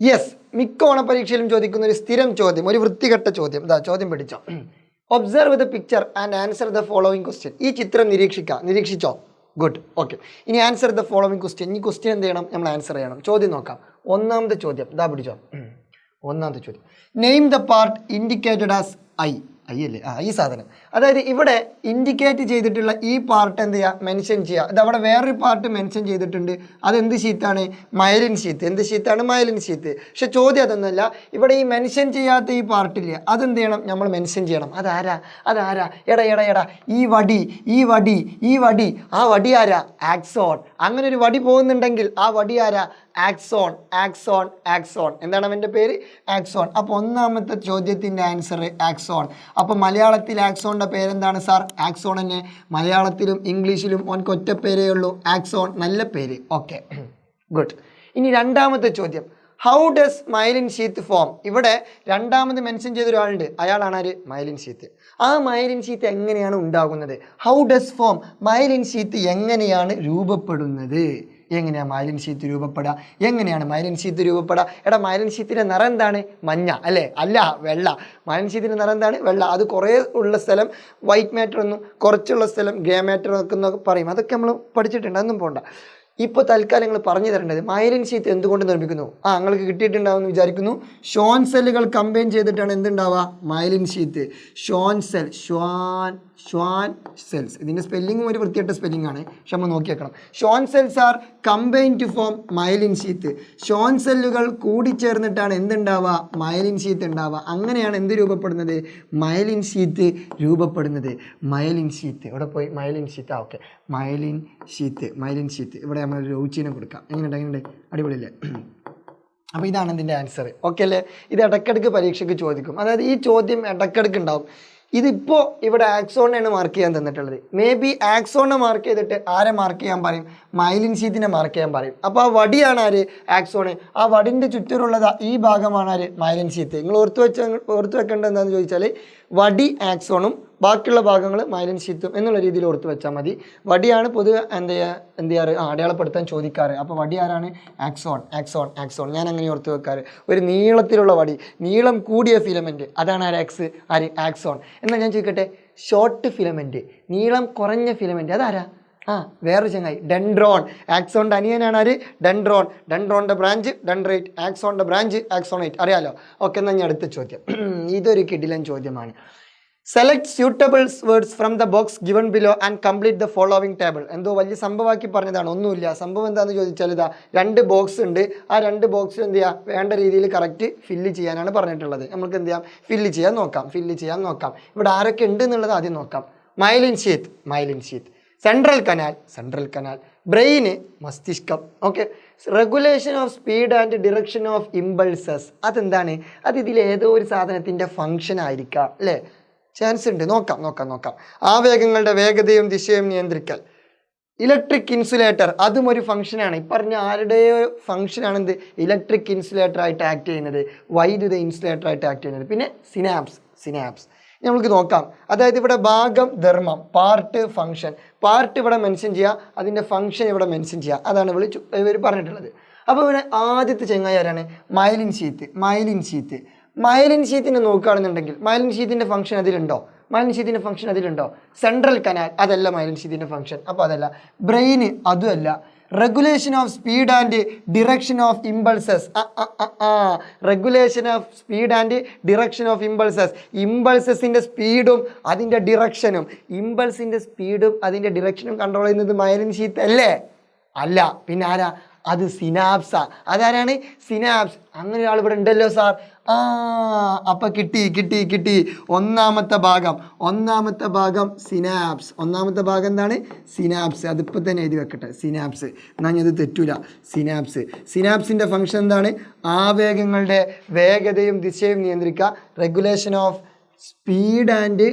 Yes, മിക്ക ഓണപരീക്ഷയിലും ചോദിക്കുന്ന ഒരു സ്ഥിരം ചോദ്യം, ഒരു വൃത്തികെട്ട ചോദ്യം. ചോദ്യം പഠിച്ചോ. Observe the picture and answer the following question. ഈ ചിത്രം നിരീക്ഷിച്ചോ. Good, okay. ഇനി ആൻസർ ദ ഫോളോവിങ് ക്വസ്റ്റ്യൻ. ഈ ക്വസ്റ്റ്യൻ എന്ത് ചെയ്യണം? നമ്മൾ ആൻസർ ചെയ്യണം. ചോദ്യം നോക്കാം. ഒന്നാമത്തെ ചോദ്യം പിടിച്ചോ. ഒന്നാമത്തെ ചോദ്യം, name the part indicated as I. അല്ലേ? ഈ സാധനം, അതായത് ഇവിടെ ഇൻഡിക്കേറ്റ് ചെയ്തിട്ടുള്ള ഈ പാർട്ട് എന്ത് ചെയ്യുക? മെൻഷൻ ചെയ്യുക. ഇത് അവിടെ വേറൊരു പാർട്ട് മെൻഷൻ ചെയ്തിട്ടുണ്ട്. അതെന്ത് ഷീറ്റാണ്? Myelin sheet. എന്ത് ഷീറ്റാണ്? Myelin sheet. പക്ഷെ ചോദ്യം അതൊന്നുമല്ല. ഇവിടെ ഈ മെൻഷൻ ചെയ്യാത്ത ഈ പാർട്ടില്ല, അതെന്ത് ചെയ്യണം? നമ്മൾ മെൻഷൻ ചെയ്യണം. അതാരാ? എടാ ഈ വടി ആ വടി ആരാ? ആക്സോൺ. അങ്ങനെ ഒരു വടി പോകുന്നുണ്ടെങ്കിൽ ആ വടി ആരാ? ആക്സോൺ. എന്താണ് അവൻ്റെ പേര്? ആക്സോൺ. അപ്പോൾ ഒന്നാമത്തെ ചോദ്യത്തിൻ്റെ ആൻസർ ആക്സോൺ. അപ്പോൾ മലയാളത്തിൽ ആക്സോണിൻ്റെ പേരെന്താണ് സാർ? ആക്സോൺ തന്നെ. മലയാളത്തിലും ഇംഗ്ലീഷിലും ഓൻക്ക് ഒറ്റ പേരേ ഉള്ളൂ, ആക്സോൺ. നല്ല പേര്. Okay, good. ഇനി രണ്ടാമത്തെ ചോദ്യം, how does myelin sheath form? ഇവിടെ രണ്ടാമത് മെൻഷൻ ചെയ്ത ഒരാളുണ്ട്, അയാളാണ് ആര്? Myelin sheath. ആ മൈലിൻ ഷീത്ത് എങ്ങനെയാണ് ഉണ്ടാകുന്നത്? How does form? Myelin sheath എങ്ങനെയാണ് രൂപപ്പെടുന്നത്? എങ്ങനെയാണ് മൈലിൻ ഷീത്ത് രൂപപ്പെടുക? എടാ, മൈലിൻ ഷീത്തിൻ്റെ നിറം എന്താണ്? മഞ്ഞ അല്ലേ? അല്ല, വെള്ള. മൈലിൻ ഷീത്തിൻ്റെ നിറം എന്താണ്? വെള്ള. അത് കുറേ ഉള്ള സ്ഥലം വൈറ്റ് മാറ്റർ എന്നും കുറച്ചുള്ള സ്ഥലം ഗ്രേ മാറ്റർ എന്നൊക്കെ പറയും. അതൊക്കെ നമ്മൾ പഠിച്ചിട്ടുണ്ട്, അതൊന്നും പോകണ്ട. ഇപ്പോൾ തൽക്കാലം നിങ്ങൾ പറഞ്ഞു തരേണ്ടത് മൈലിൻ ഷീറ്റ് എന്തുകൊണ്ട് നിർമ്മിക്കുന്നു? നിങ്ങൾക്ക് കിട്ടിയിട്ടുണ്ടാവും എന്ന് വിചാരിക്കുന്നു. ഷോൺ സെല്ലുകൾ കമ്പൈൻ ചെയ്തിട്ടാണ് എന്തുണ്ടാവുക? Myelin sheath. Schwann cells. ഇതിൻ്റെ സ്പെല്ലിങ്ങും ഒരു വൃത്തിയായിട്ട സ്പെല്ലിംഗ് ആണ്, പക്ഷെ നമ്മൾ നോക്കിയേക്കണം. Schwann cells are combine to form myelin sheath. Schwann സെല്ലുകൾ കൂടിച്ചേർന്നിട്ടാണ് എന്തുണ്ടാവുക? മൈലിൻ ഷീറ്റ് ഉണ്ടാവുക. അങ്ങനെയാണ് എന്ത് രൂപപ്പെടുന്നത്? മൈലിൻ ഷീറ്റ് രൂപപ്പെടുന്നത്. മൈലിൻ ഷീറ്റ് ഇവിടെ പോയി. Myelin sheath. Okay, myelin sheath. ഇവിടെ നമ്മൾ രോചീനം കൊടുക്കാം. എങ്ങനെയുണ്ട്? അടിപൊളിയല്ലേ? അപ്പോൾ ഇതാണ് ഇതിൻ്റെ ആൻസർ. ഓക്കെ അല്ലേ? ഇത് ഇടയ്ക്കിടയ്ക്ക് പരീക്ഷയ്ക്ക് ചോദിക്കും. അതായത് ഈ ചോദ്യം ഇടയ്ക്കിടയ്ക്ക് ഉണ്ടാവും. ഇതിപ്പോൾ ഇവിടെ ആക്സോണിനാണ് മാർക്ക് ചെയ്യാൻ തന്നിട്ടുള്ളത്. മേ ബി ആക്സോണിനെ മാർക്ക് ചെയ്തിട്ട് ആരെ മാർക്ക് ചെയ്യാൻ പറയും? മൈലിൻ ഷീറ്റിനെ മാർക്ക് ചെയ്യാൻ പറയും. അപ്പോൾ ആ വടിയാണ് ആര്? ആക്സോണ്. ആ വടിൻ്റെ ചുറ്റിലുള്ളത് ഈ ഭാഗമാണ് ആര്? Myelin sheet. നിങ്ങൾ ഓർത്ത് വെക്കേണ്ടത് എന്താണെന്ന് ചോദിച്ചാൽ, വടി ആക്സോണും ബാക്കിയുള്ള ഭാഗങ്ങൾ മൈലിൻ ഷീറ്റും എന്നുള്ള രീതിയിൽ ഓർത്ത് വെച്ചാൽ മതി. വടിയാണ് പൊതുവെ എന്ത് ചെയ്യാറ്? അടയാളപ്പെടുത്താൻ ചോദിക്കാറ്. അപ്പോൾ വടി ആരാണ്? ആക്സോൺ. ഞാൻ അങ്ങനെ ഓർത്ത് വെക്കാറ്. ഒരു നീളത്തിലുള്ള വടി, നീളം കൂടിയ ഫിലമെൻറ്റ്, അതാണ് ആക്സോൺ. എന്നാൽ ഞാൻ ചോദിക്കട്ടെ, ഷോർട്ട് ഫിലമെൻറ്റ്, നീളം കുറഞ്ഞ ഫിലമെൻറ്റ്, അതാരാ? വേറൊരു ചങ്ങായി, ഡെൻഡ്രോൺ. ആക്സോണിൻ്റെ അനിയനാണ് ആര്? ഡെൻഡ്രോൺ. ഡെൻഡ്രോണിൻ്റെ branch dendrite, ആക്സോണിൻ്റെ branch ആക്സോണൈറ്റ്. അറിയാലോ? ഓക്കെ, എന്നാൽ ഞാൻ അടുത്ത ചോദ്യം. ഇതൊരു കിടിലൻ ചോദ്യമാണ്. Select suitable words from the box given below and complete the following table. എന്തോ വലിയ സംഭവമാക്കി പറഞ്ഞതാണ്, ഒന്നുമില്ല. സംഭവം എന്താണെന്ന് ചോദിച്ചാൽ, ഇതാ 2 ബോക്സ് ഉണ്ട്. ആ 2 ബോക്സ് എന്ത് ചെയ്യുക? വേണ്ട രീതിയിൽ കറക്റ്റ് ഫില്ല് ചെയ്യാനാണ് പറഞ്ഞിട്ടുള്ളത്. നമുക്ക് എന്ത് ചെയ്യാം? ഫില്ല് ചെയ്യാൻ നോക്കാം. ഇവിടെ ആരൊക്കെ ഉണ്ട് എന്നുള്ളത് ആദ്യം നോക്കാം. Myelin sheath. Central canal. ബ്രെയിന്, മസ്തിഷ്കം. Okay. Regulation of speed and direction of impulses, അതെന്താണ്? അത് ഇതിലേതോ ഒരു സാധനത്തിൻ്റെ ഫങ്ഷൻ ആയിരിക്കാം അല്ലേ? ചാൻസ് ഉണ്ട്. നോക്കാം. ആവേഗങ്ങളുടെ വേഗതയും ദിശയും നിയന്ത്രിക്കൽ. ഇലക്ട്രിക് ഇൻസുലേറ്റർ, അതും ഒരു ഫംഗ്ഷനാണ്. ഈ പറഞ്ഞ ആരുടെയോ ഫംഗ്ഷനാണ് എന്ത്? ഇലക്ട്രിക് ഇൻസുലേറ്റർ ആയിട്ട് ആക്ട് ചെയ്യുന്നത്, വൈദ്യുത ഇൻസുലേറ്റർ ആയിട്ട് ആക്ട് ചെയ്യുന്നത്. പിന്നെ സിനാപ്സ് നമുക്ക് നോക്കാം. അതായത് ഇവിടെ ഭാഗം, ധർമ്മം, പാർട്ട്, ഫംഗ്ഷൻ. പാർട്ട് ഇവിടെ മെൻഷൻ ചെയ്യുക, അതിൻ്റെ ഫംഗ്ഷൻ ഇവിടെ മെൻഷൻ ചെയ്യുക. അതാണ് ഇവർ പറഞ്ഞിട്ടുള്ളത്. അപ്പോൾ ഇവിടെ ആദ്യത്തെ ചങ്ങായി ആരാണ്? മൈലിൻ ഷീറ്റിനെ നോക്കുകയാണെന്നുണ്ടെങ്കിൽ മൈലിൻ ഷീറ്റിൻ്റെ ഫംഗ്ഷൻ അതിലുണ്ടോ? സെൻട്രൽ കനാൽ, അതല്ല മൈലിൻ ഷീറ്റിൻ്റെ ഫംഗ്ഷൻ. അപ്പോൾ അതല്ല. ബ്രെയിന്, അതുമല്ല. Regulation of speed and direction of impulses. ഇമ്പൾസസിൻ്റെ സ്പീഡും അതിൻ്റെ ഡിറക്ഷനും കൺട്രോൾ ചെയ്യുന്നത് മൈലിൻ ഷീറ്റ് അല്ലേ? അല്ല, പിന്നെ ആരാ? അത് സിനാപ്സാ. അതാരാണ്? സിനാപ്സ്. അങ്ങനെ ഒരാൾ ഇവിടെ ഉണ്ടല്ലോ സാർ. അപ്പം കിട്ടി. ഒന്നാമത്തെ ഭാഗം സിനാപ്സ്. ഒന്നാമത്തെ ഭാഗം എന്താണ്? സിനാപ്സ്. അതിപ്പോൾ തന്നെ എഴുതി വെക്കട്ടെ, സിനാപ്സ്. എന്നാൽ ഇത് തെറ്റൂല. സിനാപ്സിൻ്റെ ഫംഗ്ഷൻ എന്താണ്? ആവേഗങ്ങളുടെ വേഗതയും ദിശയും നിയന്ത്രിക്കുക. Regulation of speed and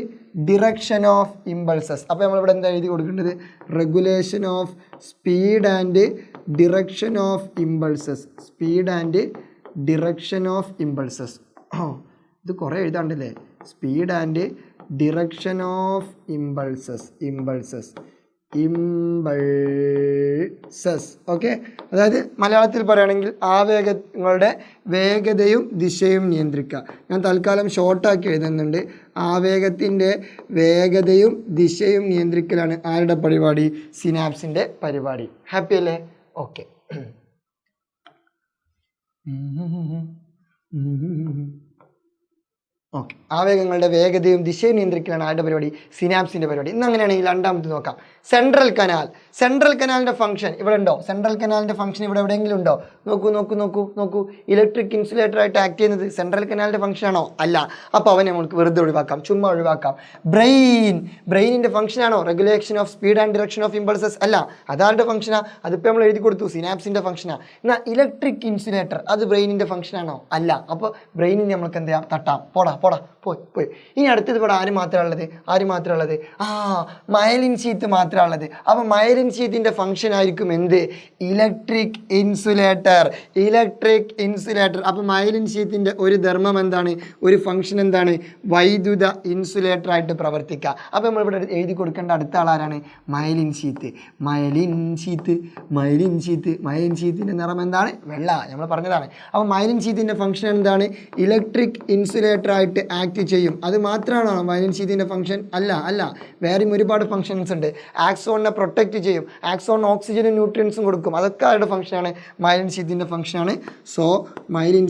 direction of impulses. അപ്പോൾ നമ്മളിവിടെ എന്താ എഴുതി കൊടുക്കേണ്ടത്? Regulation of speed and direction of impulses. ഇത് കുറേ എഴുതാണ്ടല്ലേ? Speed and direction of impulses. Impulses. Okay, അതായത് മലയാളത്തിൽ പറയുകയാണെങ്കിൽ ആവേഗങ്ങളുടെ വേഗതയും ദിശയും നിയന്ത്രിക്കുക. ഞാൻ തൽക്കാലം ഷോർട്ടാക്കി എഴുതുന്നുണ്ട്. ആവേഗത്തിൻ്റെ വേഗതയും ദിശയും നിയന്ത്രിക്കലാണ് ആരുടെ പരിപാടി? സിനാപ്സിൻ്റെ പരിപാടി. ഹാപ്പി അല്ലേ? ഓക്കെ. ഓക്കെ, ആവേഗങ്ങളുടെ വേഗതയും ദിശയും നിയന്ത്രിക്കലാണ് ആരുടെ പരിപാടി? സിനാപ്സിൻ്റെ പരിപാടി. ഇന്ന് അങ്ങനെയാണെങ്കിൽ രണ്ടാമത് നോക്കാം. Central canal. സെൻട്രൽ കനാലിൻ്റെ ഫംഗ്ഷൻ ഇവിടെ ഉണ്ടോ? സെൻട്രൽ കനാലിൻ്റെ ഫംഗ്ഷൻ ഇവിടെ എവിടെയെങ്കിലും ഉണ്ടോ? നോക്കൂ നോക്കൂ നോക്കൂ നോക്കൂ. ഇലക്ട്രിക് ഇൻസുലേറ്റർ ആയിട്ട് ആക്ട് ചെയ്യുന്നത് സെൻട്രൽ കനാലിൻ്റെ ഫംഗ്ഷൻ ആണോ? അല്ല. അപ്പോൾ അവനെ നമുക്ക് വെറുതെ ഒഴിവാക്കാം, ചുമ്മാ ഒഴിവാക്കാം. ബ്രെയിനിൻ്റെ ഫംഗ്ഷൻ ആണോ regulation of speed and direction of impulses? അല്ല. അതാരുടെ ഫംഗ്ഷനാ? അതിപ്പോൾ നമ്മൾ എഴുതി കൊടുത്തു, സിനാപ്സിൻ്റെ ഫംഗ്ഷനാണ്. എന്നാൽ ഇലക്ട്രിക് ഇൻസുലേറ്റർ അത് ബ്രെയിനിൻ്റെ ഫംഗ്ഷൻ ആണോ? അല്ല. അപ്പോൾ ബ്രെയിനിനെ നമുക്ക് എന്ത് ചെയ്യാം? തട്ടാം. പോടാ പോയി. ഇനി അടുത്തത് ഇവിടെ ആര് മാത്രമേ ഉള്ളത്? മയലിൻ ഷീത്ത് മാത്രമേ ഉള്ളത്. അപ്പോൾ മയലിൻ ഷീത്തിൻ്റെ ഫംഗ്ഷൻ ആയിരിക്കും എന്ത്? Electric insulator. അപ്പോൾ മയലിൻ ഷീത്തിൻ്റെ ഒരു ധർമ്മം എന്താണ്? ഒരു ഫംഗ്ഷൻ എന്താണ്? വൈദ്യുത ഇൻസുലേറ്റർ ആയിട്ട് പ്രവർത്തിക്കുക. അപ്പോൾ നമ്മളിവിടെ എഴുതി കൊടുക്കേണ്ട അടുത്ത ആളാരാണ്? മയലിൻ ഷീത്തിൻ്റെ നിറം എന്താണ്? വെള്ള. നമ്മൾ പറഞ്ഞതാണ്. അപ്പോൾ മയലിൻ ഷീത്തിൻ്റെ ഫംഗ്ഷൻ എന്താണ്? ഇലക്ട്രിക് ഇൻസുലേറ്റർ ആയിട്ട് ആക്ട് ചെയ്യും. അത് മാത്രമാണോ മയലിൻ ഷീത്തിൻ്റെ ഫംഗ്ഷൻ? അല്ല. വേറെയും ഒരുപാട് ഫംഗ്ഷൻസ് ഉണ്ട്. ആക്സോണിനെ പ്രൊട്ടക്റ്റ് ചെയ്യും, ആക്സോൺ ഓക്സിജനും ന്യൂട്രിയൻസും കൊടുക്കും. അതൊക്കെ അവരുടെ ഫംഗ്ഷനാണ്. മയലിൻ ഷീത്തിൻ്റെ ഫംഗ്ഷനാണ്. So myelin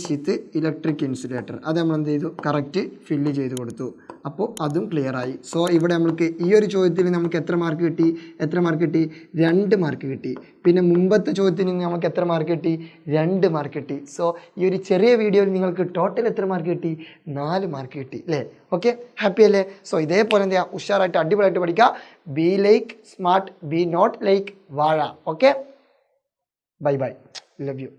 sheath electric insulator. അത് നമ്മൾ എന്ത് ചെയ്തു? കറക്റ്റ് ഫില്ല് ചെയ്ത് കൊടുത്തു. അപ്പോൾ അതും ക്ലിയർ ആയി. സോ ഇവിടെ നമുക്ക് ഈ ഒരു ചോദ്യത്തിൽ നമുക്ക് എത്ര മാർക്ക് കിട്ടി? 2 മാർക്ക് കിട്ടി. പിന്നെ മുമ്പത്തെ ചോദ്യത്തിൽ നിന്ന് നമുക്ക് എത്ര മാർക്ക് കിട്ടി? 2 മാർക്ക് കിട്ടി. സോ ഈ ഒരു ചെറിയ വീഡിയോയിൽ നിങ്ങൾക്ക് ടോട്ടൽ എത്ര മാർക്ക് കിട്ടി? 4 മാർക്ക് കിട്ടി അല്ലേ? ഓക്കെ, ഹാപ്പി അല്ലേ? സോ ഇതേപോലെ എന്ത് ചെയ്യുക? ഉഷാറായിട്ട് അടിപൊളിയായിട്ട് പഠിക്കുക. Be like smart, be not like വാഴ. Okay, bye. Love U.